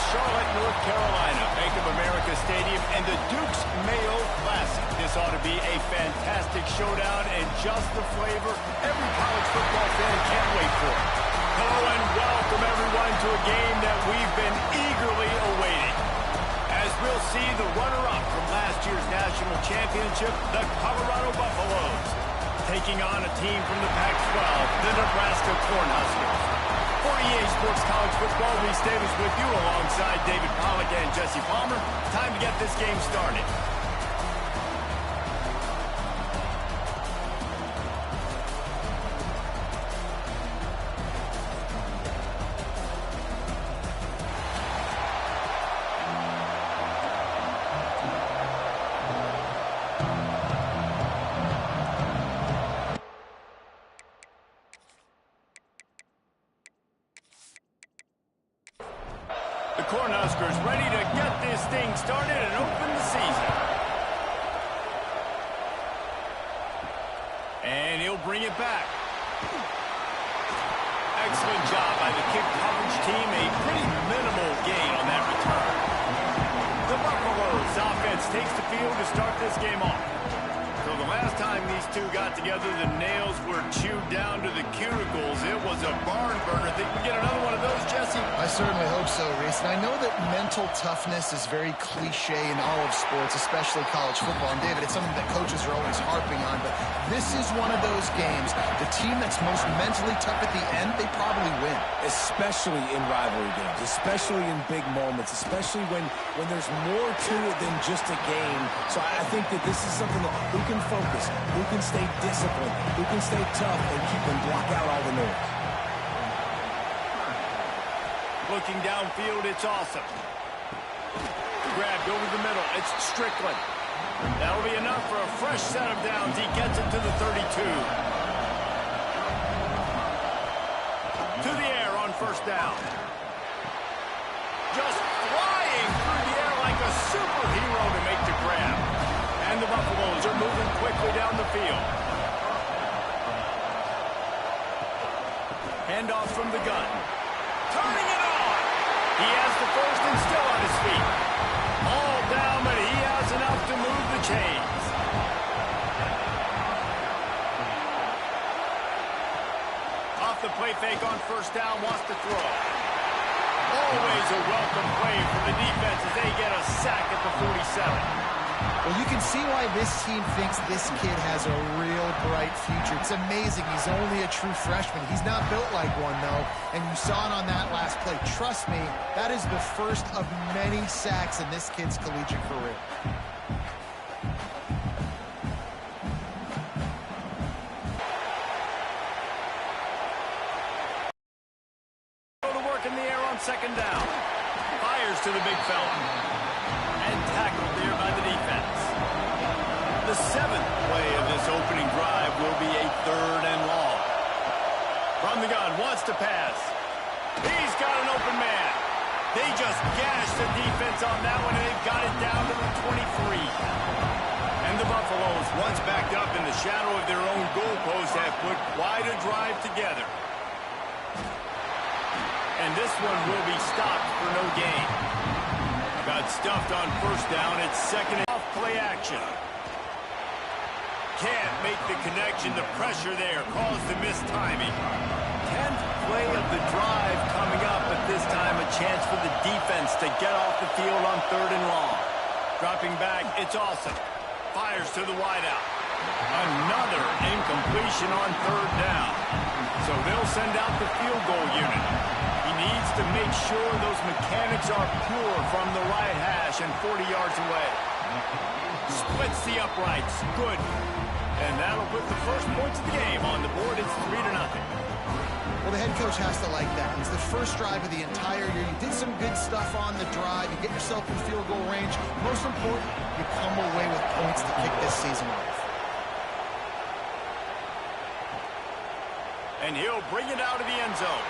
Charlotte, North Carolina, Bank of America Stadium, and the Duke's Mayo Classic. This ought to be a fantastic showdown and just the flavor every college football fan can't wait for. Hello and welcome everyone to a game that we've been eagerly awaiting. As we'll see the runner-up from last year's national championship, the Colorado Buffaloes, taking on a team from the Pac-12, the Nebraska Cornhuskers. For EA Sports College Football, Reese Davis with you alongside David Pollack and Jesse Palmer. Time to get this game started. The Cornhuskers ready to get this thing started and open the season. And he'll bring it back. Excellent job by the kick coverage team. A pretty minimal gain on that return. The Buffaloes offense takes the field to start this game off. So the last time these two got together, the nails were chewed down to the cuticles. It was a barn burner. Think we get another one of those, Jesse? I certainly hope so, Reese. And I know that mental toughness is very cliche in all of sports, especially college football. And David, it's something that coaches are always harping on. But this is one of those games. The team that's most mentally tough at the end, they probably win. Especially in rivalry games, especially in big moments, especially when there's more to it than just a game. So I think that this is something that who can focus, who can stay disciplined, who can stay tough and keep and block out all the noise. Looking downfield, it's awesome. Grabbed over the middle, it's Strickland. That'll be enough for a fresh set of downs. He gets it to the 32. To the air on first down. Just flying through the air like a superhero to make the grab. And the Buffaloes are moving quickly down the field. Handoff from the gun. Turning it on. He has the first and still on his feet. All down, but he has enough to move the chains. Off the play fake on first down, wants to throw. Always a welcome play for the defense as they get a sack at the 47. Well, you can see why this team thinks this kid has a real bright future. It's amazing. He's only a true freshman. He's not built like one, though, and you saw it on that last play. Trust me, that is the first of many sacks in this kid's collegiate career. Go to work in the air on second down. Fires to the big fella. And tackled there by the defense. The seventh play of this opening drive will be a third and long. From the gun, wants to pass. He's got an open man. They just gashed the defense on that one, and they've got it down to the 23. And the Buffaloes, once backed up in the shadow of their own goalpost, have put quite a drive together. And this one will be stopped for no gain. Got stuffed on first down. It's second and off play action. Can't make the connection. The pressure there caused the missed timing. 10th play of the drive coming up, but this time a chance for the defense to get off the field on third and long. Dropping back, it's awesome. Fires to the wideout. Another incompletion on third down. So they'll send out the field goal unit. He needs to make sure those mechanics are pure from the right hash and 40 yards away. Splits the uprights. Good. And that'll put the first points of the game on the board. It's 3-0. Well, the head coach has to like that. It's the first drive of the entire year. You did some good stuff on the drive. You get yourself in field goal range. Most important, you come away with points to kick this season off. And he'll bring it out of the end zone.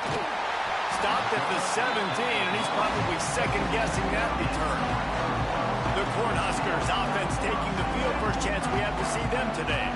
Stopped at the 17, and he's probably second-guessing that return. The Cornhuskers offense taking the field. First chance we have to see them today.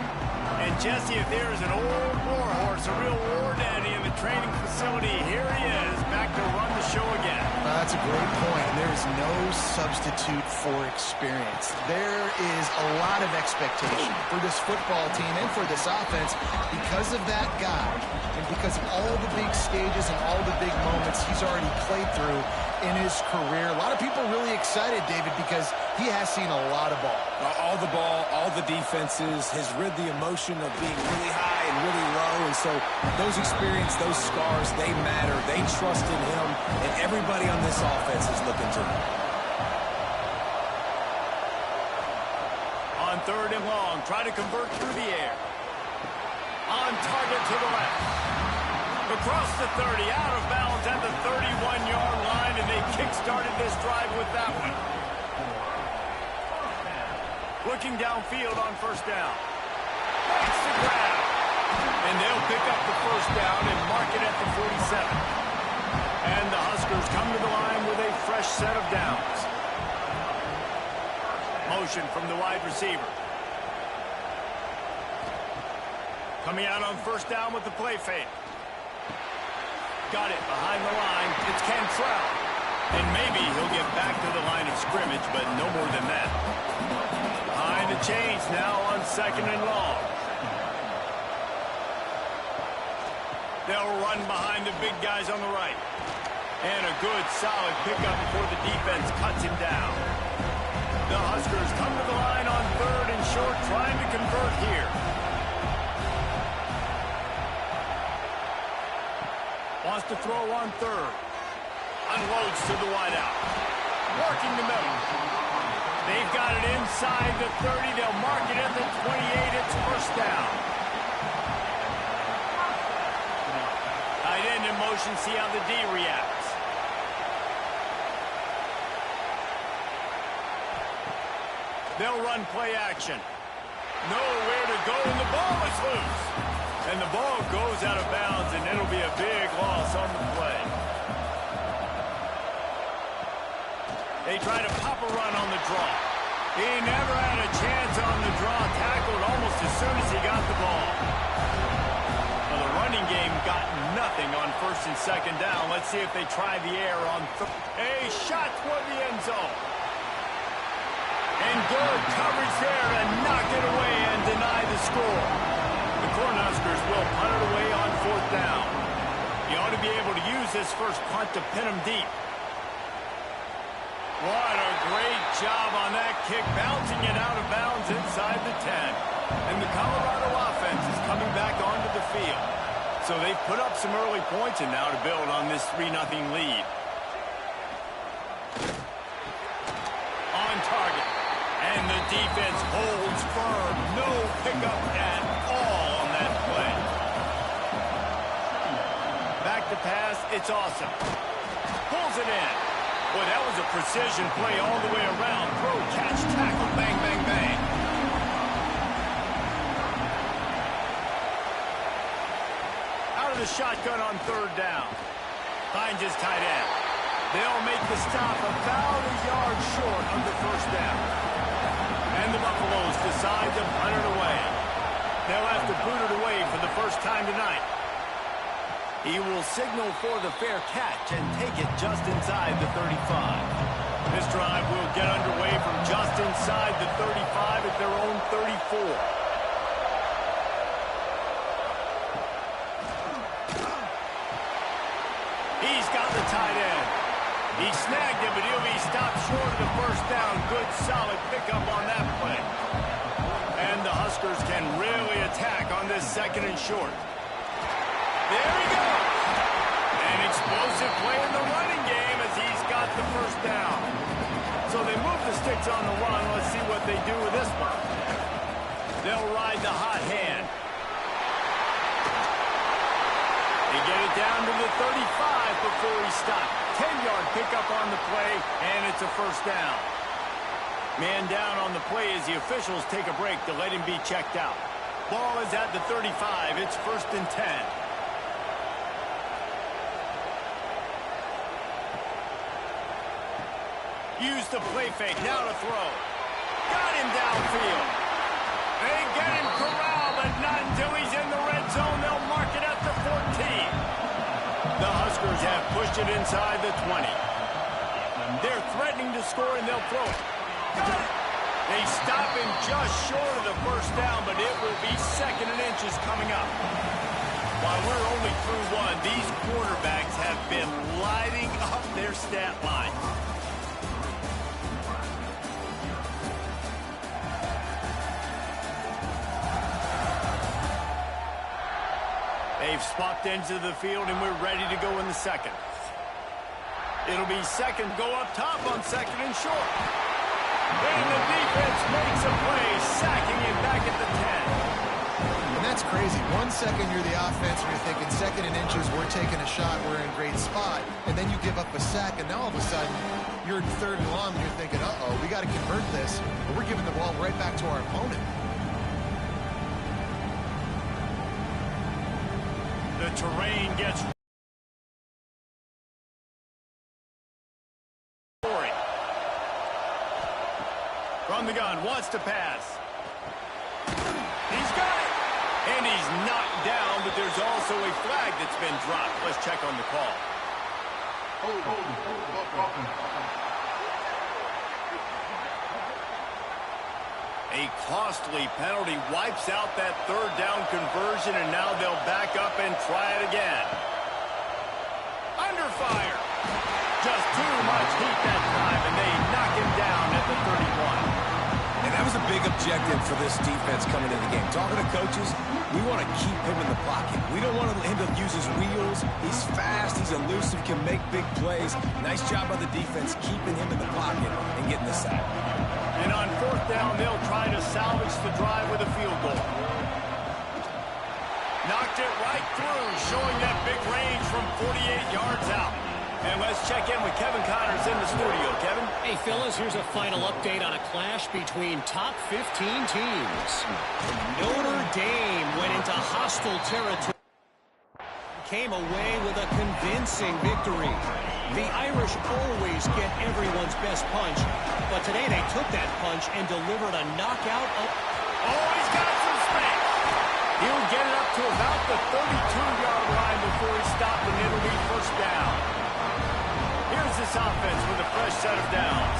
And Jesse, if there is an old war horse, a real war daddy in the training facility, here he is, back to run the show again. That's a great point. There is no substitute for experience. There is a lot of expectation for this football team and for this offense because of that guy and because of all the big stages and all the big moments he's already played through in his career. A lot of people really excited, David, because he has seen a lot of ball. All the ball, all the defenses, has rid the emotion of being really high and really low. And so those experience, those scars, they matter. They trust in him, and everybody on this offense is looking to him. On 3rd and long, try to convert through the air. On target to the left. Across the 30, out of bounds at the 31-yard line, and they kick-started this drive with that one. Looking downfield on 1st down. Makes the grab. And they'll pick up the 1st down and mark it at the 47. And the Huskers come to the line with a fresh set of downs. Motion from the wide receiver. Coming out on 1st down with the play fake. Got it behind the line. It's Cantrell. And maybe he'll get back to the line of scrimmage, but no more than that. Behind the chains now on 2nd and long. They'll run behind the big guys on the right. And a good, solid pickup before the defense cuts him down. The Huskers come to the line on 3rd and short, trying to convert here. Wants to throw on 3rd. Unloads to the wideout. Working the middle. They've got it inside the 30. They'll mark it at the 28. It's 1st down. Tight end in motion. See how the D reacts. They'll run play action. Nowhere to go, and the ball is loose. And the ball goes out of bounds, and it'll be a big loss on the play. They try to pop a run on the draw. He never had a chance on the draw, tackled almost as soon as he got the ball. Well, the running game got nothing on 1st and 2nd down. Let's see if they try the air on a shot toward the end zone. And good coverage there to knock it away and deny the score. The Cornhuskers will punt it away on 4th down. You ought to be able to use this first punt to pin them deep. What a great job on that kick, bouncing it out of bounds inside the 10. And the Colorado offense is coming back onto the field. So they've put up some early points and now to build on this 3-0 lead. On target. And the defense holds firm. No pickup at all on that play. Back to pass. It's awesome. Pulls it in. Boy, that was a precision play all the way around. Throw, catch, tackle, bang, bang, bang. Out of the shotgun on 3rd down. Finds his tight end. They'll make the stop about a yard short of the 1st down. And the Buffaloes decide to punt it away. They'll have to boot it away for the first time tonight. He will signal for the fair catch and take it just inside the 35. This drive will get underway from just inside the 35 at their own 34. He's got the tight end. He snagged it, but he'll be stopped short of the 1st down. Good, solid pickup on that play. And the Huskers can really attack on this 2nd and short. There he goes. An explosive play in the running game as he's got the 1st down. So they move the sticks on the run. Let's see what they do with this one. They'll ride the hot hand. They get it down to the 35 before he stopped. 10-yard pickup on the play, and it's a 1st down. Man down on the play as the officials take a break to let him be checked out. Ball is at the 35. It's 1st and 10. Use the play fake. Now to throw. Got him downfield. They get him corralled, but but not until he's in the red zone. They'll mark it at the 14. The Huskers have pushed it inside the 20. They're threatening to score, and they'll throw it. Got it! They stop him just short of the first down, but it will be 2nd and inches coming up. While we're only through one, these quarterbacks have been lighting up their stat line. They've swapped ends of the field, and we're ready to go in the second. It'll be second, go up top on 2nd and short. And the defense makes a play, sacking him back at the 10. And that's crazy. 1 second you're the offense and you're thinking 2nd and inches, we're taking a shot, we're in a great spot. And then you give up a sack, and now all of a sudden you're in 3rd and long, and you're thinking, uh-oh, we got to convert this. But we're giving the ball right back to our opponent. The terrain gets from the gun, wants to pass. He's got it. And he's knocked down, but there's also a flag that's been dropped. Let's check on the call. A costly penalty wipes out that 3rd down conversion, and now they'll back up and try it again. Under fire. Just too much heat that time, and they knock him down at the 31. And that was a big objective for this defense coming into the game. Talking to coaches, we want to keep him in the pocket. We don't want him to use his wheels. He's fast, he's elusive, can make big plays. Nice job by the defense keeping him in the pocket and getting the sack. And on 4th down, they'll try to salvage the drive with a field goal. Knocked it right through, showing that big range from 48 yards out. And let's check in with Kevin Connors in the studio. Kevin? Hey, fellas, here's a final update on a clash between top 15 teams. Notre Dame went into hostile territory. Came away with a convincing victory. The Irish always get everyone's best punch, but today they took that punch and delivered a knockout. Oh, he's got some space. He'll get it up to about the 32-yard line before he stopped, and it'll be 1st down. Here's this offense with a fresh set of downs.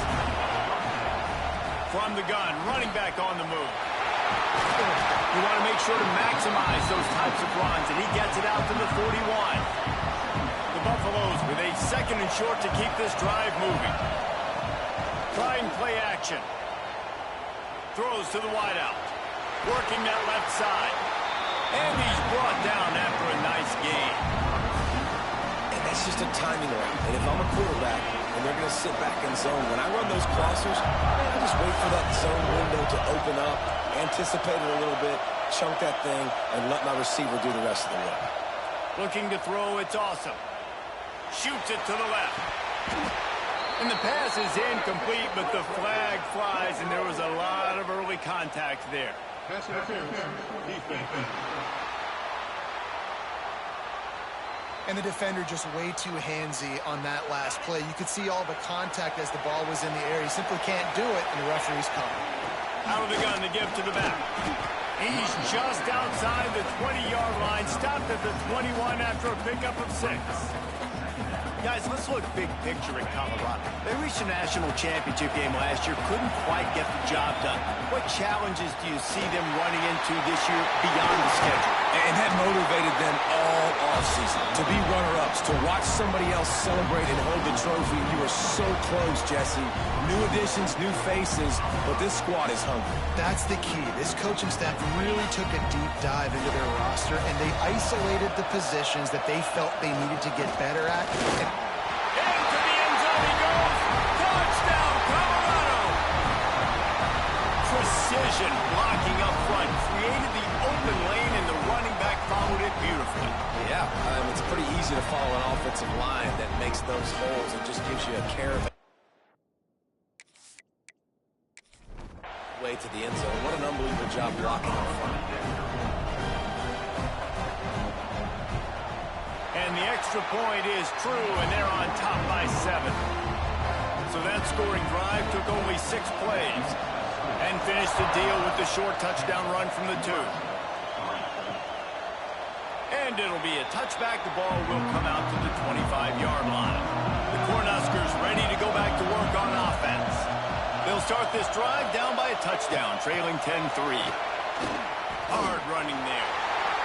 From the gun, running back on the move. You want to make sure to maximize those types of runs, and he gets it out to the 41. The Buffaloes with a 2nd and short to keep this drive moving. Trying play action. Throws to the wideout. Working that left side. And he's brought down after a nice gain. And that's just a timing route. And if I'm a quarterback and they're going to sit back in zone, when I run those crossers, I just wait for that zone window to open up, anticipate it a little bit, chunk that thing, and let my receiver do the rest of the work. Looking to throw, it's awesome. Shoots it to the left. And the pass is incomplete, but the flag flies, and there was a lot of early contact there. And the defender just way too handsy on that last play. You could see all the contact as the ball was in the air. He simply can't do it, and the referee's calling. Out of the gun to give to the back. He's just outside the 20-yard line, stopped at the 21 after a pickup of 6. Guys, let's look big picture at Colorado. They reached a national championship game last year, couldn't quite get the job done. What challenges do you see them running into this year beyond the schedule? And that motivated them all offseason. To be runner-ups, to watch somebody else celebrate and hold the trophy. You were so close, Jesse. New additions, new faces, but this squad is hungry. That's the key. This coaching staff really took a deep dive into their roster, and they isolated the positions that they felt they needed to get better at. Into the end zone he goes. Touchdown, Colorado! Precision blocking up front. Created the open lane, and the running back followed it beautifully. Yeah, it's pretty easy to follow an offensive line that makes those holes and just gives you a caravan. Way to the end zone. What an unbelievable job blocking up front. And the extra point is true, and they're on top by 7. So that scoring drive took only 6 plays and finished the deal with the short touchdown run from the 2. And it'll be a touchback. The ball will come out to the 25-yard line. The Cornhuskers ready to go back to work on offense. They'll start this drive down by a touchdown, trailing 10-3. Hard running there.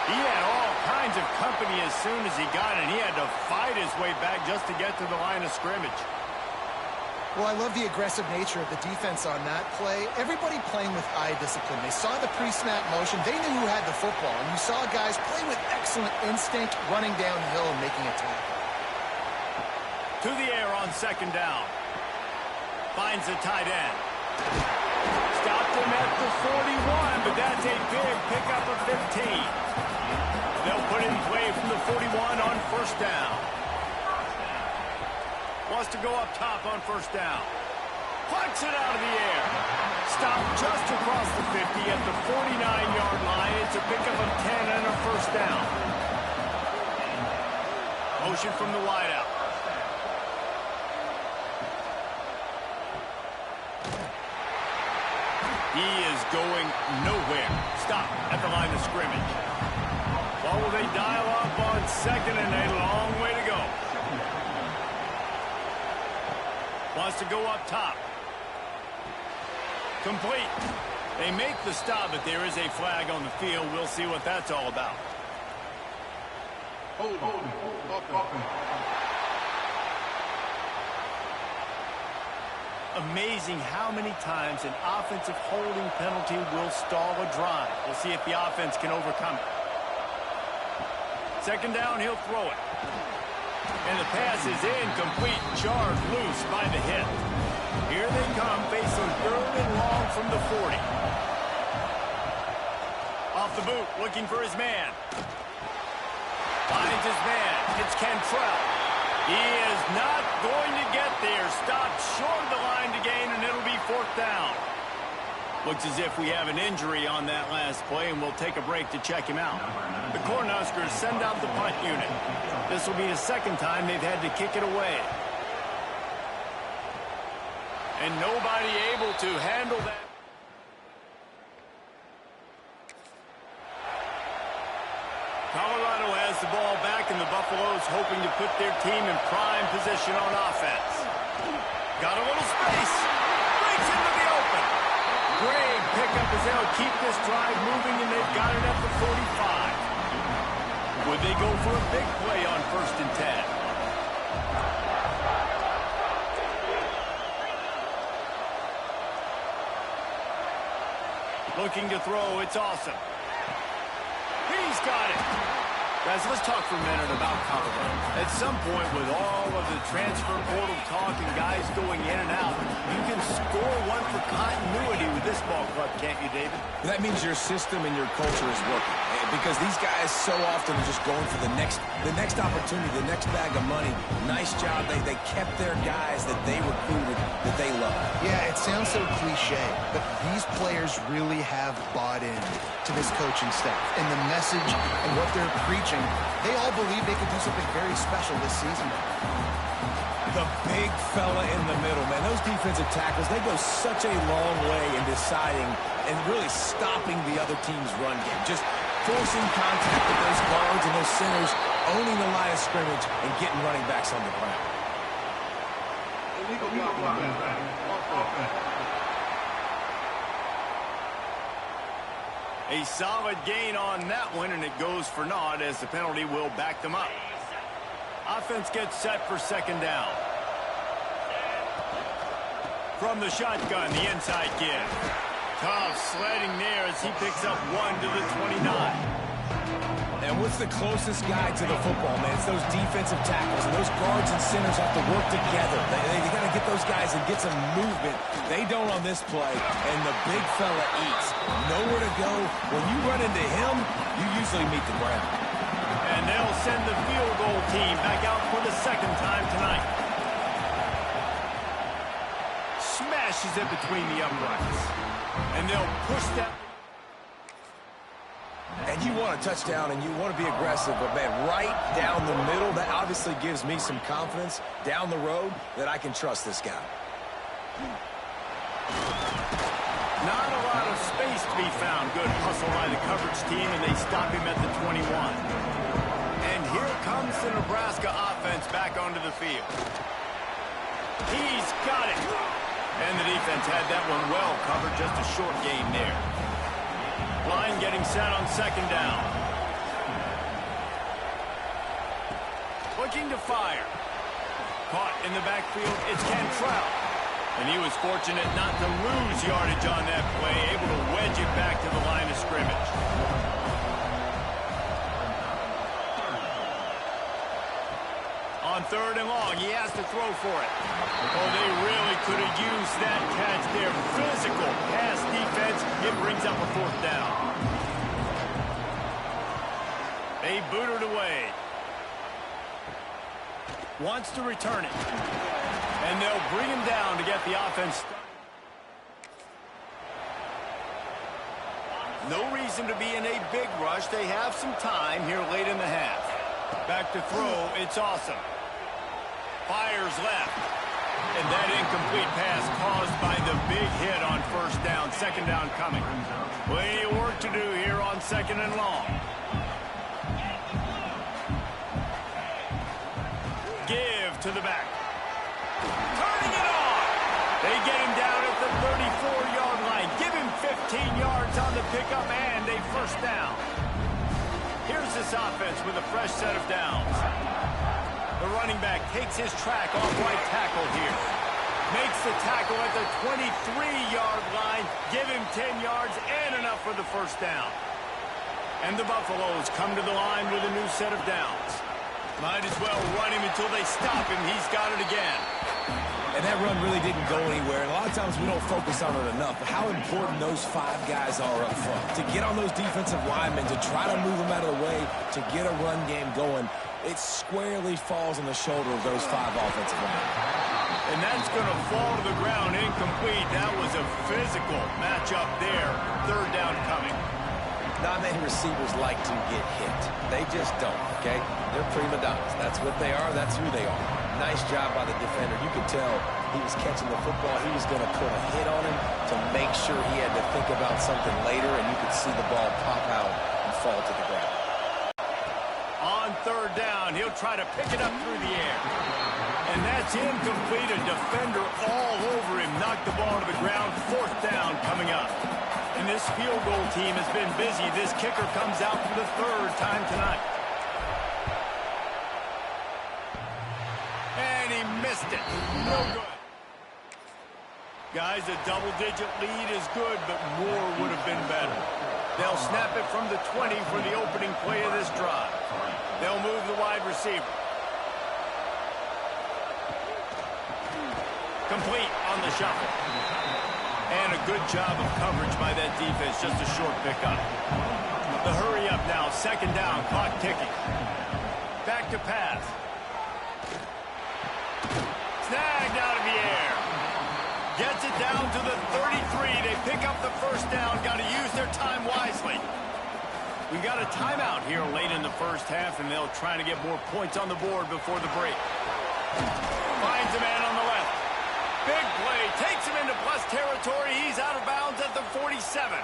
He had all kinds of company as soon as he got it, and he had to fight his way back just to get to the line of scrimmage. Well, I love the aggressive nature of the defense on that play. Everybody playing with eye discipline. They saw the pre-snap motion. They knew who had the football. And you saw guys play with excellent instinct, running downhill and making a tackle. To the air on second down. Finds the tight end. Stopped him at the 41, but that's a big pickup of 15. They'll put in play from the 41 on first down. Wants to go up top on first down. Punts it out of the air. Stopped just across the 50 at the 49-yard line. It's a pickup of 10 and a first down. Motion from the wideout. He is going nowhere. Stop at the line of scrimmage. What will they dial up on second and a long way to go? Wants to go up top. Complete. They make the stop, but there is a flag on the field. We'll see what that's all about. Amazing how many times an offensive holding penalty will stall a drive. We'll see if the offense can overcome it. Second down, he'll throw it. And the pass is incomplete, charged loose by the hit. Here they come, facing third and long from the 40. Off the boot, looking for his man. Finds his man. It's Cantrell. He is not going to get there. Stopped short of the line to gain, and it'll be fourth down. Looks as if we have an injury on that last play, and we'll take a break to check him out. The Cornhuskers send out the punt unit. This will be the second time they've had to kick it away. And nobody able to handle that. Colorado has the ball back, and the Buffaloes hoping to put their team in prime position on offense. Got a little space. Breaks into the open. Great pickup as they'll keep this drive moving, and they've got it at the 45. Would they go for a big play on first and 10? Looking to throw, it's awesome. He's got it. Guys, let's talk for a minute about Colorado. At some point, with all of the transfer portal talk and guys going in and out, you can score one for continuity with this ball club, can't you, David? That means your system and your culture is working. Because these guys so often are just going for the next opportunity, the next bag of money. Nice job. They kept their guys that they recruited, that they love. Yeah, it sounds so cliche, but these players really have bought in to this coaching staff and the message and what they're preaching. They all believe they could do something very special this season. The big fella in the middle, man. Those defensive tackles, they go such a long way in deciding and really stopping the other team's run game. Just forcing contact with those guards and those centers, owning the line of scrimmage, and getting running backs on the ground. A solid gain on that one, and it goes for naught as the penalty will back them up. Offense gets set for second down. From the shotgun, the inside give. Tough sledding there as he picks up one to the 29. And what's the closest guy to the football, man? It's those defensive tackles, and those guards and centers have to work together. They got to get those guys and get some movement. They don't on this play, and the big fella eats. Nowhere to go. When you run into him, you usually meet the ground. And they'll send the field goal team back out for the second time tonight. Smashes it between the uprights. And they'll push that. And you want a touchdown, and you want to be aggressive, but, man, right down the middle, that obviously gives me some confidence down the road that I can trust this guy. Not a lot of space to be found. Good hustle by the coverage team, and they stop him at the 21. comes the Nebraska offense back onto the field. He's got it. And the defense had that one well covered. Just a short gain there. Line getting set on second down. Looking to fire. Caught in the backfield, it's Cantrell. And he was fortunate not to lose yardage on that play, able to wedge it back to the line of scrimmage. On third and long, he has to throw for it. Oh, they really could have used that catch there. Physical pass defense. It brings up a fourth down. They boot it away. Wants to return it. And they'll bring him down to get the offense started. No reason to be in a big rush. They have some time here late in the half. Back to throw. It's awesome. Fires left. And that incomplete pass caused by the big hit on first down. Second down coming. Plenty of work to do here on second and long. Give to the back. Turning it on. They get him down at the 34-yard line. Give him 15 yards on the pickup and a first down. Here's this offense with a fresh set of downs. The running back takes his track off right tackle here. Makes the tackle at the 23-yard line. Give him 10 yards and enough for the first down. And the Buffaloes come to the line with a new set of downs. Might as well run him until they stop him. He's got it again. And that run really didn't go anywhere. And a lot of times we don't focus on it enough. But how important those 5 guys are up front. To get on those defensive linemen, to try to move them out of the way, to get a run game going, it squarely falls on the shoulder of those 5 offensive linemen. And that's going to fall to the ground incomplete. That was a physical matchup there. Third down coming. Not many receivers like to get hit. They just don't, okay? They're prima donnas. That's what they are. That's who they are. Nice job by the defender. You could tell he was catching the football. He was going to put a hit on him to make sure he had to think about something later, and you could see the ball pop out and fall to the ground. On third down, he'll try to pick it up through the air. And that's incomplete. A defender all over him. Knocked the ball to the ground. Fourth down coming up. And this field goal team has been busy. This kicker comes out for the third time tonight. And he missed it. No good. Guys, a double-digit lead is good, but more would have been better. They'll snap it from the 20 for the opening play of this drive. They'll move the wide receiver. Complete on the shuffle. And a good job of coverage by that defense. Just a short pickup. The hurry up now. Second down. Clock ticking. Back to pass. Snagged out of the air. Gets it down to the 33. They pick up the first down. Got to use their time wisely. We got a timeout here late in the first half, and they'll try to get more points on the board before the break. Finds a man on the left. Big play. Takes him into plus territory. He's out of bounds at the 47.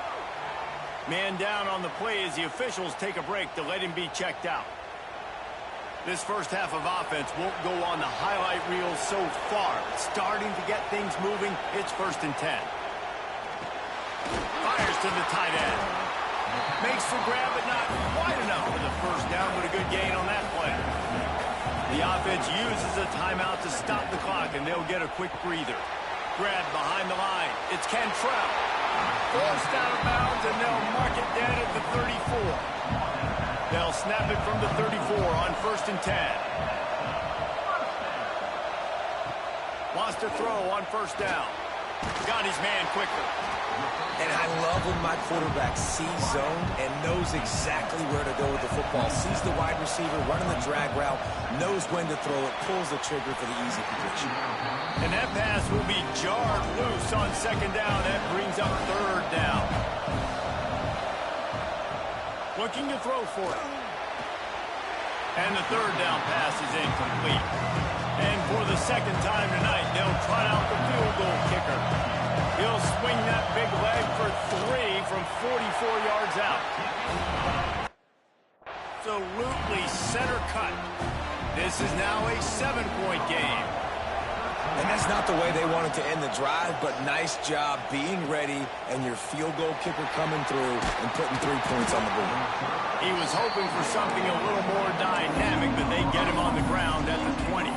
Man down on the play as the officials take a break to let him be checked out. This first half of offense won't go on the highlight reel so far. Starting to get things moving. It's 1st and 10. Fires to the tight end. Makes the grab, but not quite enough for the first down, but a good gain on that play. The offense uses a timeout to stop the clock, and they'll get a quick breather. Grab behind the line. It's Cantrell. Forced out of bounds, and they'll mark it dead at the 34. They'll snap it from the 34 on 1st and 10. Wants to throw on first down. Got his man quicker. And I love when my quarterback sees zone and knows exactly where to go with the football. Sees the wide receiver running the drag route, knows when to throw it, pulls the trigger for the easy completion. And that pass will be jarred loose on second down. That brings up third down. Looking to throw for it. And the third down pass is incomplete. And for the second time tonight, they'll trot out the field goal kicker. He'll swing that big leg for 3 from 44 yards out. Absolutely center cut. This is now a 7-point game. And that's not the way they wanted to end the drive, but nice job being ready and your field goal kicker coming through and putting 3 points on the board. He was hoping for something a little more dynamic, but they get him on the ground at the 20.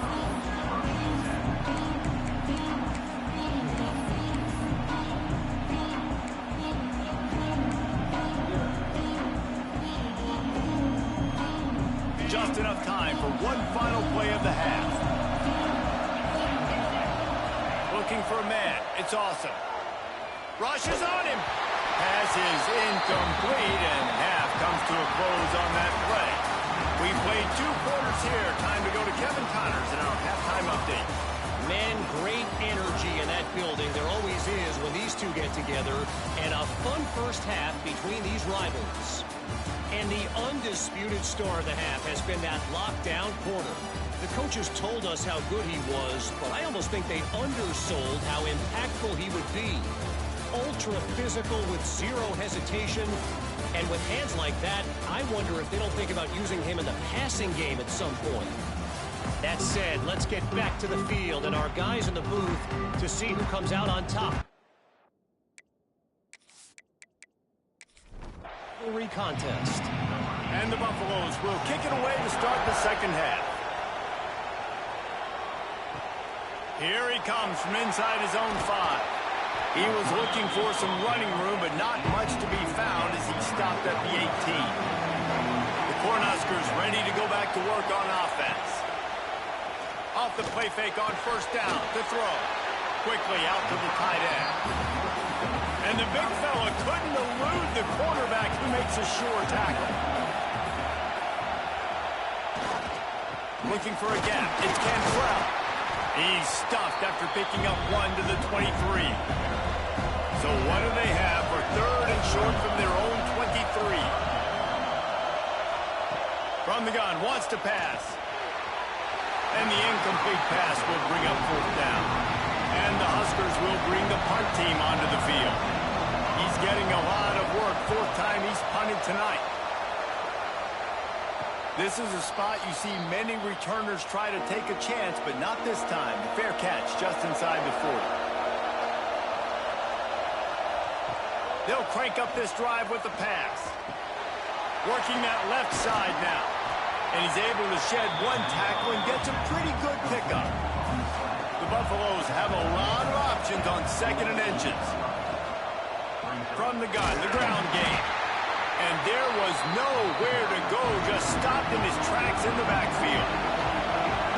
Just enough time for one final play of the half. Looking for a man. It's awesome. Rushes on him. Pass is incomplete, and half comes to a close on that play. We played 2 quarters here. Time to go to Kevin Connors in our halftime update. Man, great energy in that building. There always is when these two get together. And a fun first half between these rivals. And the undisputed star of the half has been that lockdown corner. The coaches told us how good he was, but I almost think they undersold how impactful he would be. Ultra physical with zero hesitation. And with hands like that, I wonder if they don't think about using him in the passing game at some point. That said, let's get back to the field and our guys in the booth to see who comes out on top. Contest. And the Buffaloes will kick it away to start the second half. Here he comes from inside his own 5. He was looking for some running room, but not much to be found as he stopped at the 18. The Cornhuskers ready to go back to work on offense. Off the play fake on first down to throw. Quickly out to the tight end. And the big fella couldn't elude the quarterback who makes a sure tackle. Looking for a gap. It's Cantrell. He's stuffed after picking up 1 to the 23. So what do they have for 3rd and short from their own 23? From the gun, wants to pass. And the incomplete pass will bring up 4th down. And the Huskers will bring the punt team onto the field. He's getting a lot of work. 4th time he's punted tonight. This is a spot you see many returners try to take a chance, but not this time. The fair catch just inside the 40. They'll crank up this drive with the pass. Working that left side now. And he's able to shed 1 tackle and gets a pretty good pickup. The Buffaloes have a lot of options on 2nd and inches. From the gun, the ground game. And there was nowhere to go, just stopped in his tracks in the backfield.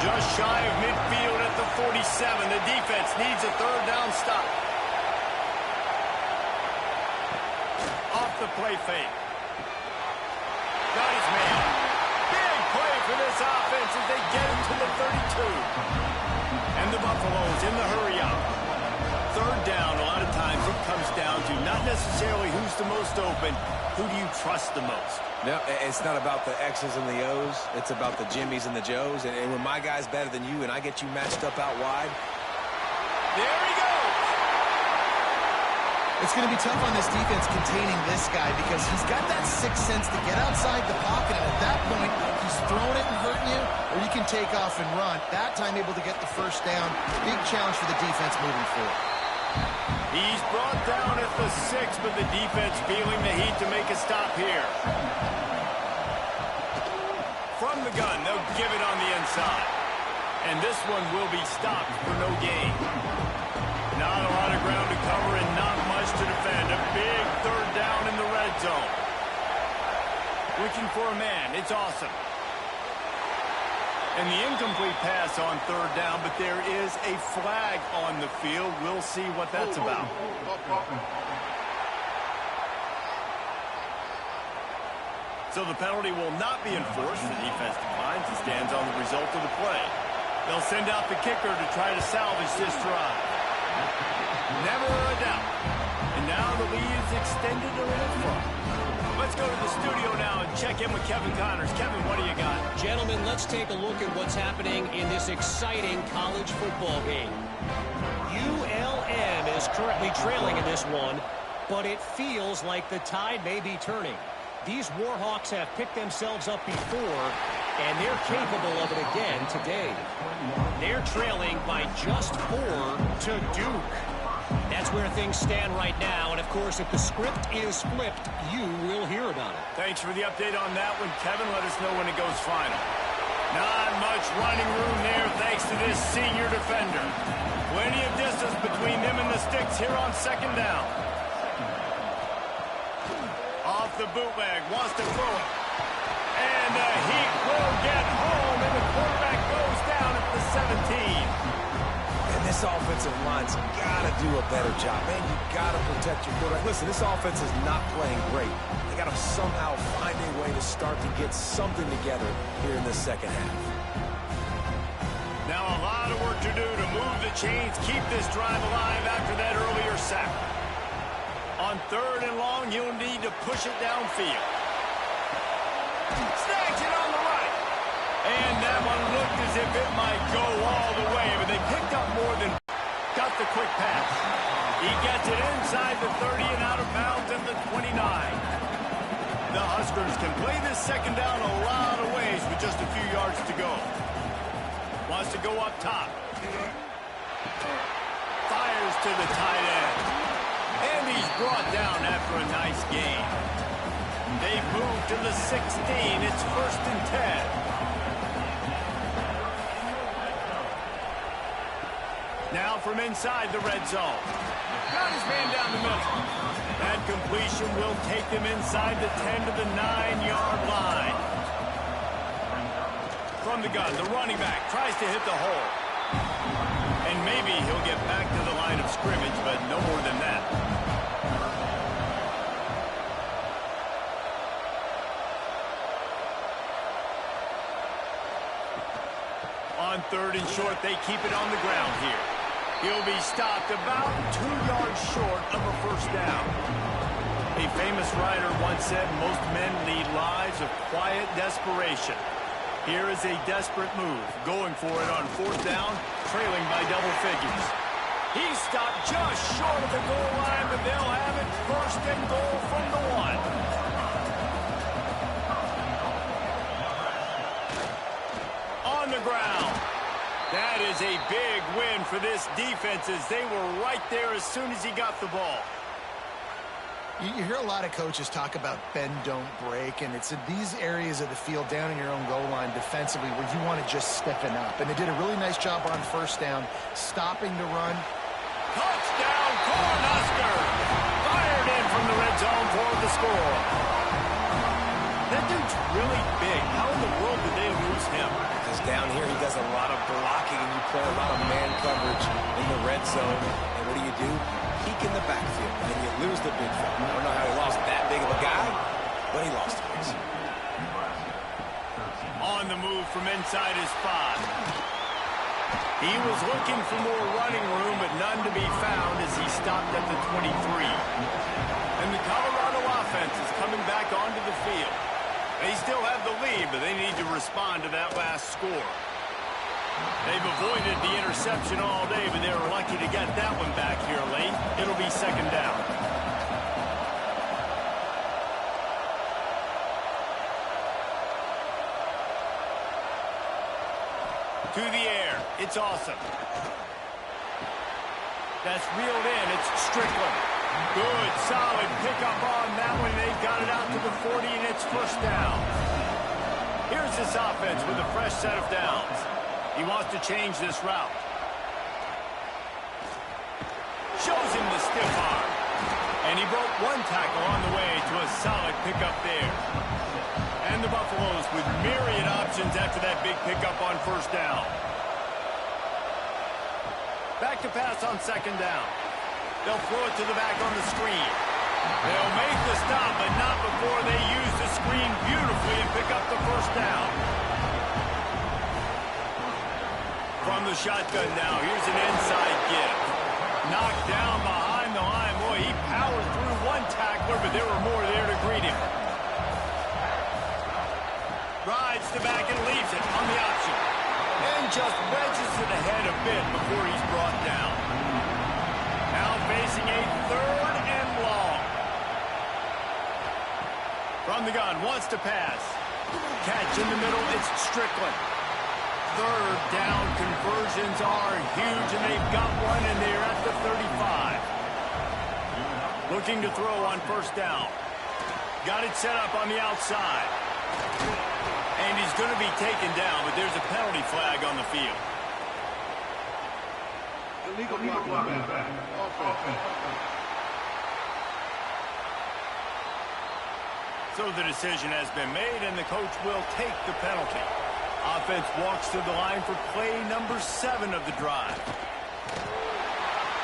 Just shy of midfield at the 47. The defense needs a 3rd down stop. Off the play fake. Got his man. Big play for this offense as they get him to the 32. And the Buffaloes in the hurry up. 3rd down, a lot of times it comes down to not necessarily who's the most open, who do you trust the most? No, it's not about the X's and the O's. It's about the Jimmys and the Joes. And when my guy's better than you and I get you matched up out wide. There he goes. It's going to be tough on this defense containing this guy because he's got that 6th sense to get outside the pocket, and at that point, he's throwing it and hurting you, or you can take off and run. That time able to get the 1st down. Big challenge for the defense moving forward. He's brought down at the 6, but the defense feeling the heat to make a stop here. From the gun, they'll give it on the inside. And this one will be stopped for no gain. Not a lot of ground to cover and not much to defend. A big 3rd down in the red zone. Looking for a man. It's awesome. And the incomplete pass on 3rd down, but there is a flag on the field. We'll see what that's about. So the penalty will not be enforced. The defense declines and stands on the result of the play. They'll send out the kicker to try to salvage this drive. Never a doubt. And now the lead is extended a little further. Let's go to the studio now and check in with Kevin Connors. Kevin, what do you got? Gentlemen, let's take a look at what's happening in this exciting college football game. ULM is currently trailing in this one, but it feels like the tide may be turning. These Warhawks have picked themselves up before, And they're capable of it again today. They're trailing by just 4 to Duke. That's where things stand right now. And, of course, if the script is flipped, you will hear about it. Thanks for the update on that one, Kevin. Let us know when it goes final. Not much running room there thanks to this senior defender. Plenty of distance between them and the sticks here on second down. Off the bootleg, wants to throw it. And the Heat will get home, and the quarterback goes down at the 17. And this offensive line's got to do a better job. Man, you got to protect your quarterback. Listen, this offense is not playing great. They got to somehow find a way to start to get something together here in the second half. Now a lot of work to do to move the chains, keep this drive alive after that earlier sack. On 3rd and long, you'll need to push it downfield. Snags it on the right. And that one looked as if it might go all the way, but they picked up more than got the quick pass. He gets it inside the 30 and out of bounds at the 29. The Huskers can play this second down a lot of ways with just a few yards to go. Wants to go up top. Fires to the tight end. And he's brought down after a nice gain. They've moved to the 16. It's 1st and 10. Now from inside the red zone. Got his man down the middle. That completion will take them inside the 10 to the 9-yard line. From the gun, the running back tries to hit the hole. And maybe he'll get back to the line of scrimmage, but no more than that. On 3rd and short, they keep it on the ground here. He'll be stopped about 2 yards short of a first down. A famous writer once said, most men lead lives of quiet desperation. Here is a desperate move, going for it on 4th down, trailing by double figures. He's stopped just short of the goal line, but they'll have it 1st and goal from the 1. On the ground. That is a big win for this defense as they were right there as soon as he got the ball. You hear a lot of coaches talk about bend, don't break, and it's in these areas of the field down in your own goal line defensively where you want to just stiffen up. And they did a really nice job on 1st down, stopping the run. Touchdown, Cornhusker! Fired in from the red zone for the score. That dude's really big. How in the world did they lose him? Because down here he does a lot of blocking and you play a lot of man coverage in the red zone. And what do? Peek in the backfield and you lose the big fella. I don't know how he lost that big of a guy, but he lost him. On the move from inside his 5. He was looking for more running room, but none to be found as he stopped at the 23. And the Colorado offense is coming back onto the field. They still have the lead, but they need to respond to that last score. They've avoided the interception all day, but they were lucky to get that one back here late. It'll be 2nd down. To the air. It's awesome. That's reeled in. It's Strickland. Good, solid pickup on that one. They've got it out to the 40, and it's 1st down. Here's this offense with a fresh set of downs. He wants to change this route. Shows him the stiff arm. And he broke one tackle on the way to a solid pickup there. And the Buffaloes with myriad options after that big pickup on 1st down. Back to pass on 2nd down. They'll throw it to the back on the screen. They'll make the stop, but not before they use the screen beautifully and pick up the 1st down. From the shotgun now, here's an inside give. Knocked down behind the line. Boy, he powered through one tackler, but there were more there to greet him. Rides the back and leaves it on the option. And just wedges it ahead a bit before he's brought down. Now facing a 3rd and long. From the gun, wants to pass. Catch in the middle, it's Strickland. Third down conversions are huge, and they've got one, and they're at the 35. Looking to throw on first down. Got it set up on the outside. And he's going to be taken down, but there's a penalty flag on the field. Illegal block back. So the decision has been made, and the coach will take the penalty. Offense walks to the line for play number 7 of the drive.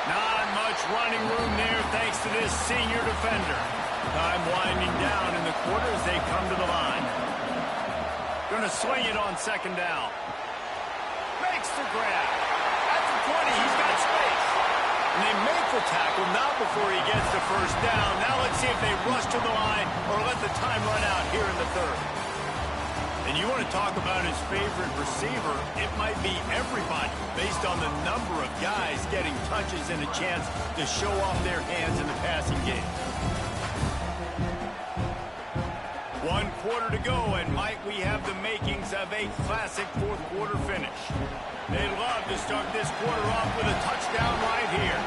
Not much running room there thanks to this senior defender. Time winding down in the quarter as they come to the line. Going to swing it on second down. Makes the grab. At the 20, he's got space. And they make the tackle, not before he gets the first down. Now let's see if they rush to the line or let the time run out here in the third. And you want to talk about his favorite receiver, it might be everybody based on the number of guys getting touches and a chance to show off their hands in the passing game. 1 quarter to go, and might we have the makings of a classic fourth quarter finish. They'd love to start this quarter off with a touchdown right here.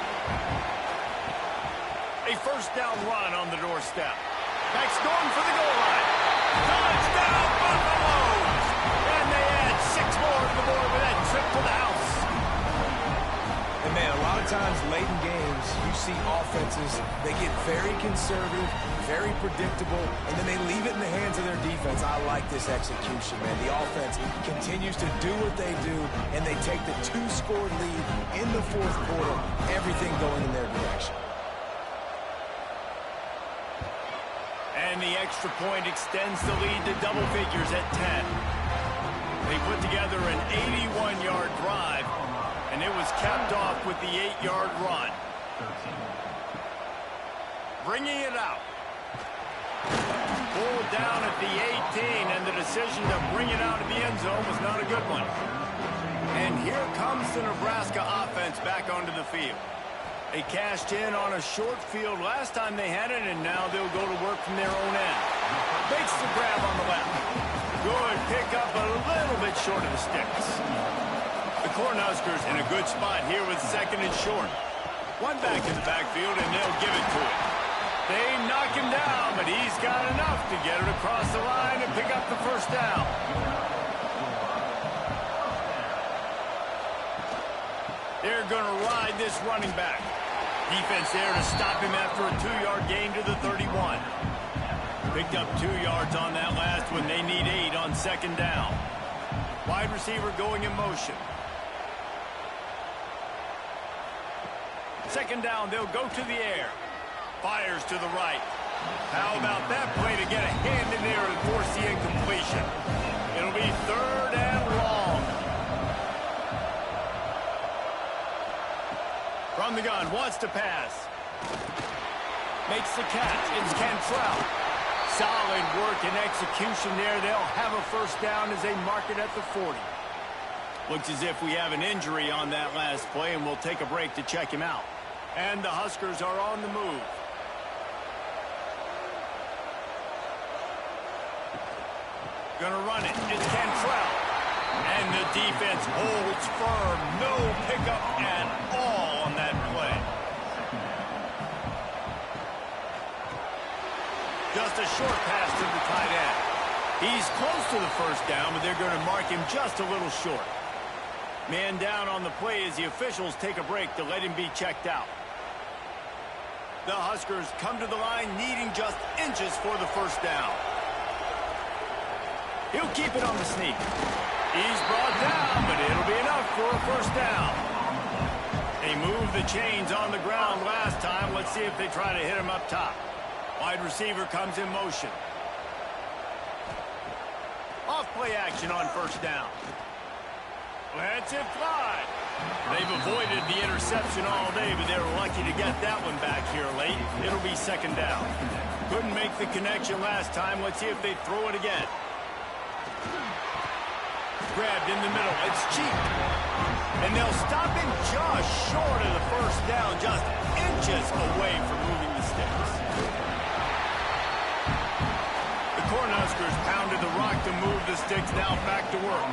A first down run on the doorstep. Max going for the goal line. Touchdown, Buffaloes! And they add 6 more to the board with that trip to the house. And man, a lot of times late in games, you see offenses, they get very conservative, very predictable, and then they leave it in the hands of their defense. I like this execution, man. The offense continues to do what they do, and they take the 2-score lead in the fourth quarter, everything going in their direction. And the extra point extends the lead to double figures at 10. They put together an 81-yard drive, and it was capped off with the 8-yard run. Bringing it out. Pulled down at the 18, and the decision to bring it out of the end zone was not a good one. And here comes the Nebraska offense back onto the field. They cashed in on a short field last time they had it, and now they'll go to work from their own end. Makes the grab on the left. Good pick up a little bit short of the sticks. The Cornhuskers in a good spot here with second and short. One back in the backfield, and they'll give it to him. They knock him down, but he's got enough to get it across the line and pick up the first down. They're going to ride this running back. Defense there to stop him after a 2-yard gain to the 31. Picked up 2 yards on that last one. They need 8 on second down. Wide receiver going in motion. Second down, they'll go to the air. Fires to the right. How about that play to get a hand in there and force the incompletion? It'll be third and long. From the gun, wants to pass. Makes the catch. It's Cantrell. Solid work and execution there. They'll have a first down as they mark it at the 40. Looks as if we have an injury on that last play, and we'll take a break to check him out. And the Huskers are on the move. Gonna run it. It's Cantrell. And the defense holds firm. No pickup at all on that play. Just a short pass to the tight end. He's close to the first down, but they're going to mark him just a little short. Man down on the play as the officials take a break to let him be checked out. The Huskers come to the line needing just inches for the first down. He'll keep it on the sneak. He's brought down, but it'll be enough for a first down. They moved the chains on the ground last time. Let's see if they try to hit him up top. Wide receiver comes in motion. Off play action on first down. Lets it fly. They've avoided the interception all day, but they were lucky to get that one back here late. It'll be second down. Couldn't make the connection last time. Let's see if they throw it again. Grabbed in the middle. It's cheap. And they'll stop him just short of the first down, just inches away from moving the sticks. The Cornhuskers pounded the rock to move the sticks, now back to work.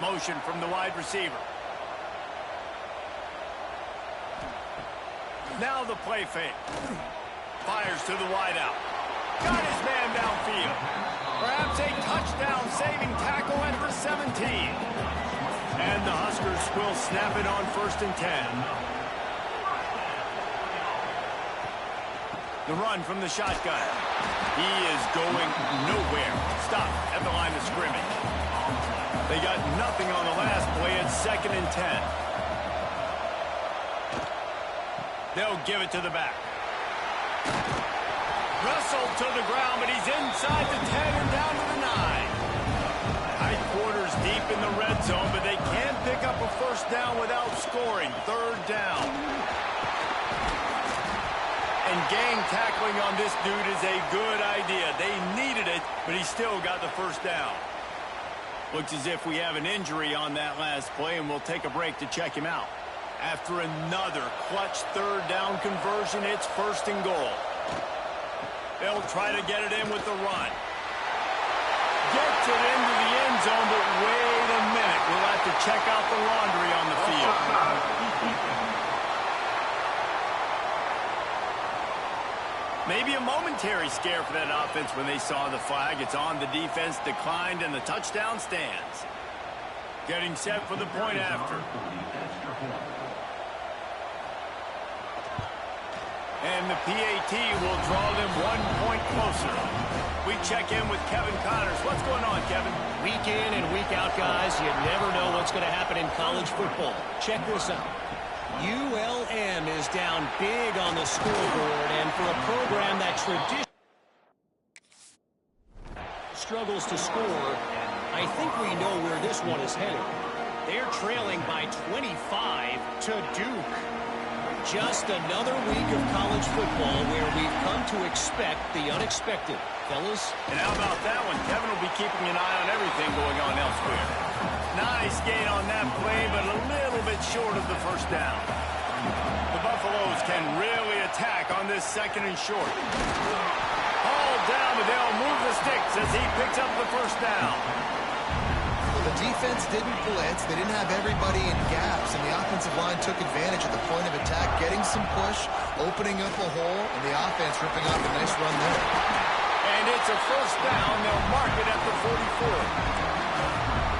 Motion from the wide receiver. Now the play fake. Fires to the wideout. Got his man downfield. Perhaps a touchdown-saving tackle at the 17. And the Huskers will snap it on 1st and 10. The run from the shotgun. He is going nowhere. Stop at the line of scrimmage. They got nothing on the last play. It's 2nd and 10. They'll give it to the back. Wrestled to the ground, but he's inside the 10 and down to the 9. Tight quarters deep in the red zone, but they can't pick up a first down without scoring. 3rd down. And gang tackling on this dude is a good idea. They needed it, but he still got the first down. Looks as if we have an injury on that last play, and we'll take a break to check him out. After another clutch 3rd down conversion, it's 1st and goal. They'll try to get it in with the run. Gets it into the end zone, but wait a minute. We'll have to check out the laundry on the field. Maybe a momentary scare for that offense when they saw the flag. It's on. The defense declined, and the touchdown stands. Getting set for the point after. And the PAT will draw them 1 point closer. We check in with Kevin Connors. What's going on, Kevin? Week in and week out, guys, you never know what's going to happen in college football. Check this out. ULM is down big on the scoreboard, and for a program that traditionally struggles to score, I think we know where this one is headed. They're trailing by 25 to Duke. Just another week of college football where we've come to expect the unexpected. Fellas? And how about that one? Kevin will be keeping an eye on everything going on elsewhere. Nice gain on that play, but a little bit short of the first down. The Buffaloes can really attack on this 2nd and short. Hauled down, but they'll move the sticks as he picks up the first down. The defense didn't blitz. They didn't have everybody in gaps, and the offensive line took advantage of the point of attack, getting some push, opening up a hole, and the offense ripping off a nice run there. And it's a first down. They'll mark it at the 44.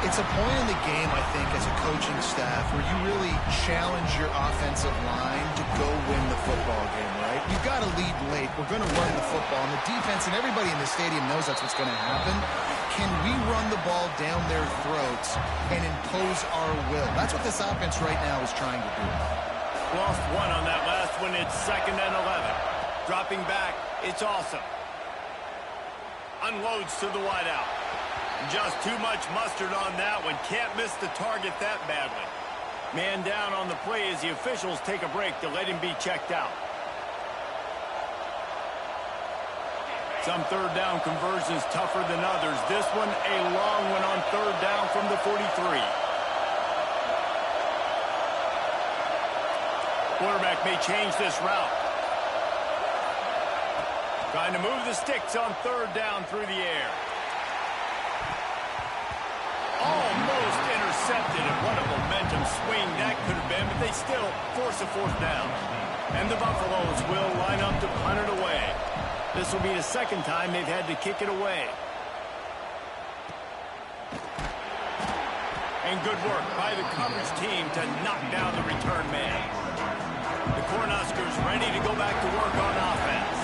It's a point in the game, I think, as a coaching staff, where you really challenge your offensive line to go win the football game, right? You've got to lead late. We're going to run the football, and the defense and everybody in the stadium knows that's what's going to happen. Can we run the ball down their throats and impose our will? That's what this offense right now is trying to do. Lost one on that last one. It's 2nd and 11. Dropping back, it's awesome. Unloads to the wideout. Just too much mustard on that one. Can't miss the target that badly. Man down on the play as the officials take a break to let him be checked out. Some 3rd down conversions tougher than others. This one a long one on 3rd down from the 43. Quarterback may change this route. Trying to move the sticks on 3rd down through the air. Almost intercepted, and what a momentum swing that could have been, but they still force a 4th down. And the Buffaloes will line up to punt it away. This will be the 2nd time they've had to kick it away. And good work by the coverage team to knock down the return man. The Cornhuskers ready to go back to work on offense.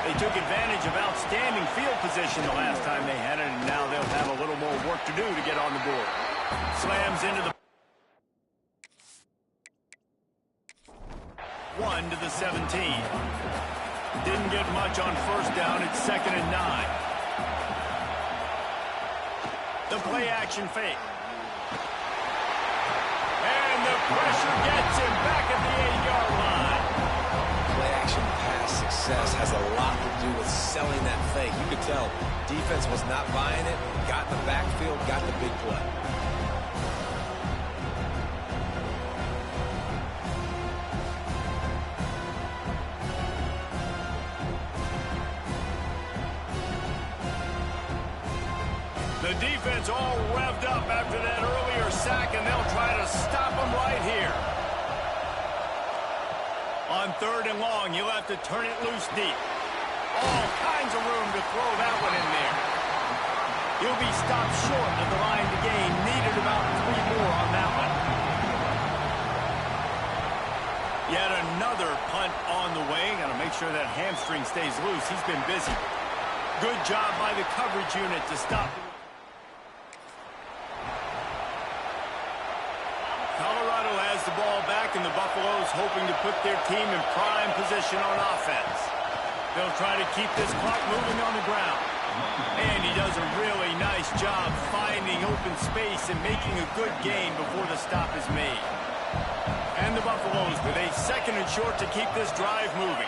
They took advantage of outstanding field position the last time they had it, and now they'll have a little more work to do to get on the board. Slams into the 1 to the 17. Didn't get much on 1st down. It's 2nd and 9. The play action fake. And the pressure gets him back at the 8-yard line. Play action pass success has a lot to do with selling that fake. You could tell defense was not buying it, got in the backfield, got the big play. The defense all revved up after that earlier sack, and they'll try to stop them right here. On 3rd and long, he'll have to turn it loose deep. All kinds of room to throw that one in there. He'll be stopped short of the line to gain. Needed about 3 more on that one. Yet another punt on the way. Got to make sure that hamstring stays loose. He's been busy. Good job by the coverage unit to stop. Colorado has the ball back, and the Buffaloes hoping to put their team in prime position on offense. They'll try to keep this clock moving on the ground. And he does a really nice job finding open space and making a good gain before the stop is made. And the Buffaloes with a 2nd and short to keep this drive moving.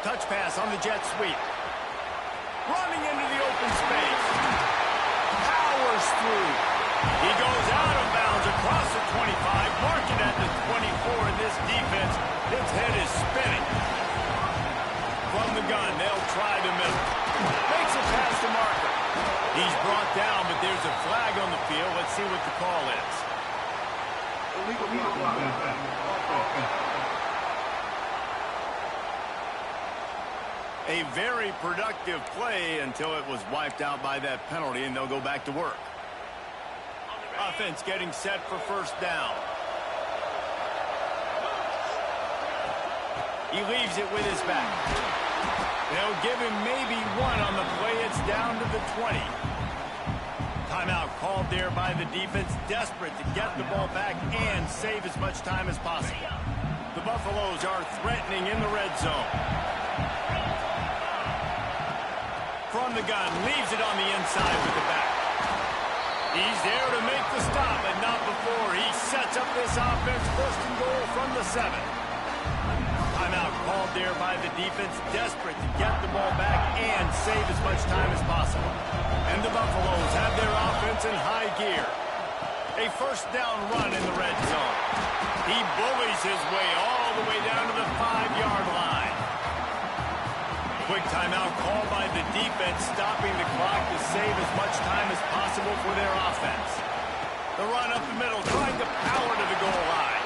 Touch pass on the jet sweep. Running into the open space. Powers through. He goes out of bounds across the 25, marking at the 24, and this defense, its head is spinning. From the gun, they'll try the middle. Makes a pass to Marker. He's brought down, but there's a flag on the field. Let's see what the call is. A very productive play until it was wiped out by that penalty, and they'll go back to work. Offense getting set for 1st down. He leaves it with his back. They'll give him maybe 1 on the play. It's down to the 20. Timeout called there by the defense, desperate to get the ball back and save as much time as possible. The Buffaloes are threatening in the red zone. From the gun, leaves it on the inside with the back. He's there to make the stop, but not before he sets up this offense. 1st and goal from the 7. Timeout called there by the defense, desperate to get the ball back and save as much time as possible. And the Buffaloes have their offense in high gear. A 1st down run in the red zone. He bullies his way all the way down to the 5-yard line. Quick timeout called by the defense, stopping the clock to save as much time as possible for their offense. The run up the middle, trying to power to the goal line.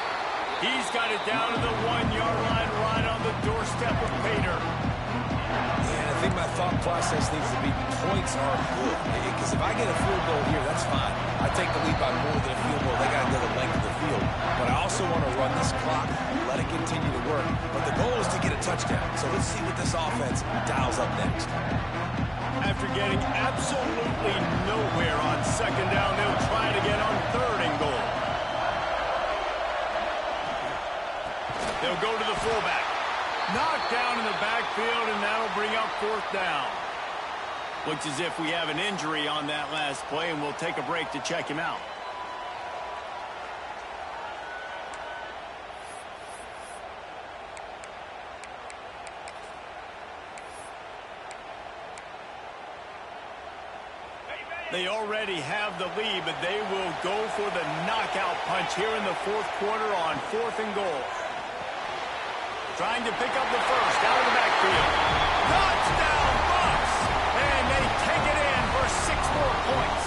He's got it down to the 1-yard line, right on the doorstep of Pater. And I think my thought process needs to be points are good. Because if I get a field goal here, that's fine. I take the lead by more than a field goal. They got to go the length of the field. But I also want to run this clock, let it continue to work. But the goal is to get a touchdown. So let's see what this offense dials up next. After getting absolutely nowhere on 2nd down, they'll try it again on 3rd and goal. They'll go to the fullback. Knocked down in the backfield, and that'll bring up 4th down. Looks as if we have an injury on that last play, and we'll take a break to check him out. They already have the lead, but they will go for the knockout punch here in the 4th quarter on 4th and goal. Trying to pick up the 1st out of the backfield. Touchdown Bucks! And they take it in for 6 more points.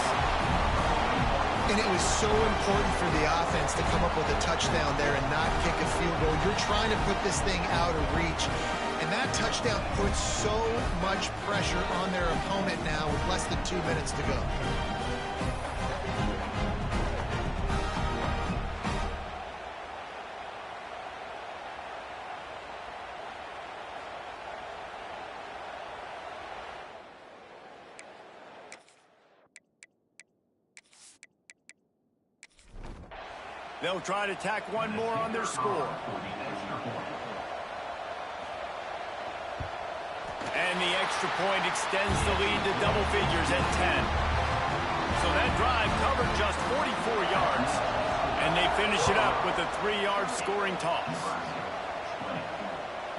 And it was so important for the offense to come up with a touchdown there and not kick a field goal. You're trying to put this thing out of reach. And that touchdown puts so much pressure on their opponent now with less than 2 minutes to go. They'll try to tack 1 more on their score. And the extra point extends the lead to double figures at 10. So that drive covered just 44 yards. And they finish it up with a 3-yard scoring toss.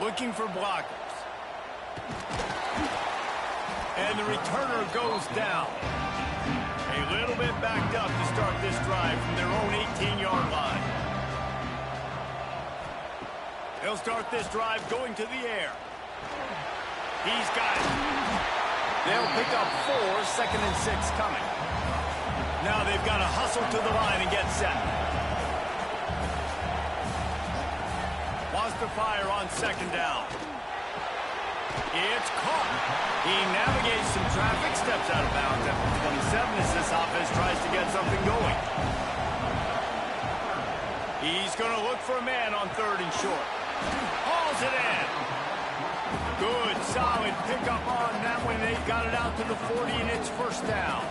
Looking for blockers. And the returner goes down. A little bit backed up to start this drive from their own 18-yard line. They'll start this drive going to the air. He's got it. They'll pick up 4, 2nd and 6 coming. Now they've got to hustle to the line and get set. Wants to fire on 2nd down. It's caught. He navigates some traffic, steps out of bounds at the 27 as this offense tries to get something going. He's going to look for a man on 3rd and short. Hauls it in. Good, solid pickup on that one. They got it out to the 40, and it's 1st down.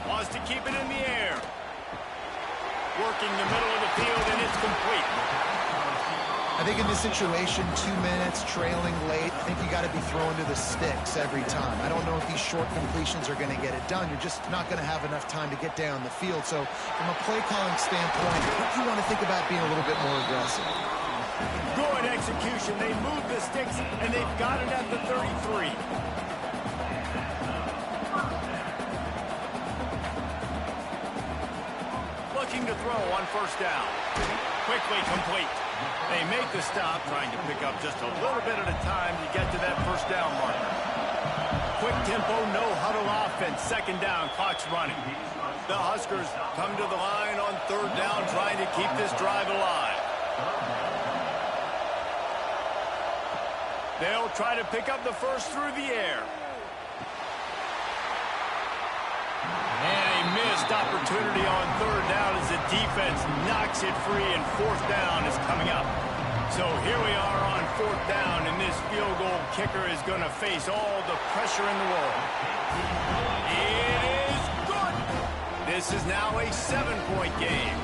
Wants to keep it in the air. Working the middle of the field, and it's complete. I think in this situation, 2 minutes, trailing late, I think you got to be throwing to the sticks every time. I don't know if these short completions are going to get it done. You're just not going to have enough time to get down the field. So from a play calling standpoint, I think you want to think about being a little bit more aggressive. Good execution. They move the sticks, and they've got it at the 33. Looking to throw on 1st down. Quickly complete. They make the stop, trying to pick up just a little bit at a time to get to that 1st down marker. Quick tempo, no huddle offense. 2nd down, clock's running. The Huskers come to the line on 3rd down, trying to keep this drive alive. They'll try to pick up the 1st through the air. And a missed opportunity on 3rd down as the defense knocks it free, and 4th down is coming up. So here we are on 4th down, and this field goal kicker is going to face all the pressure in the world. It is good. This is now a 7-point game.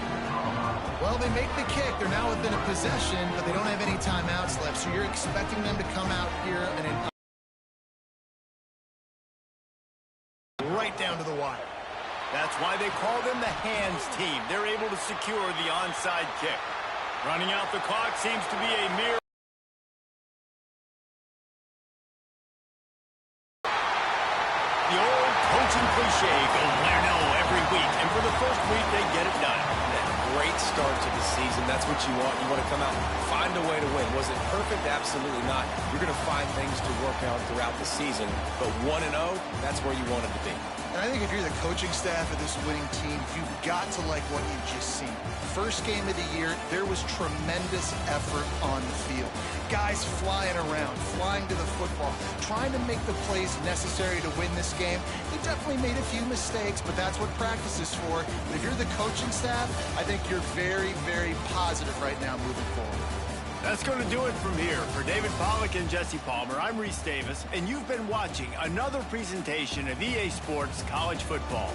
Well, they make the kick. They're now within a possession, but they don't have any timeouts left, so you're expecting them to come out here and right down to the wire. That's why they call them the hands team. They're able to secure the onside kick. Running out the clock seems to be a mere... The old coaching cliche, go where no every week. And for the first week, they get it done. Great start to the season. That's what you want. You want to come out, find a way to win. Was it perfect? Absolutely not. You're going to find things to work on throughout the season. But 1-0, that's where you want it to be. And I think if you're the coaching staff of this winning team, you've got to like what you've just seen. First game of the year, there was tremendous effort on the field. Guys flying around, flying to the football, trying to make the plays necessary to win this game. They definitely made a few mistakes, but that's what practice is for. But if you're the coaching staff, I think you're very, very positive right now moving forward. That's going to do it from here. For David Pollack and Jesse Palmer, I'm Reese Davis, and you've been watching another presentation of EA Sports College Football.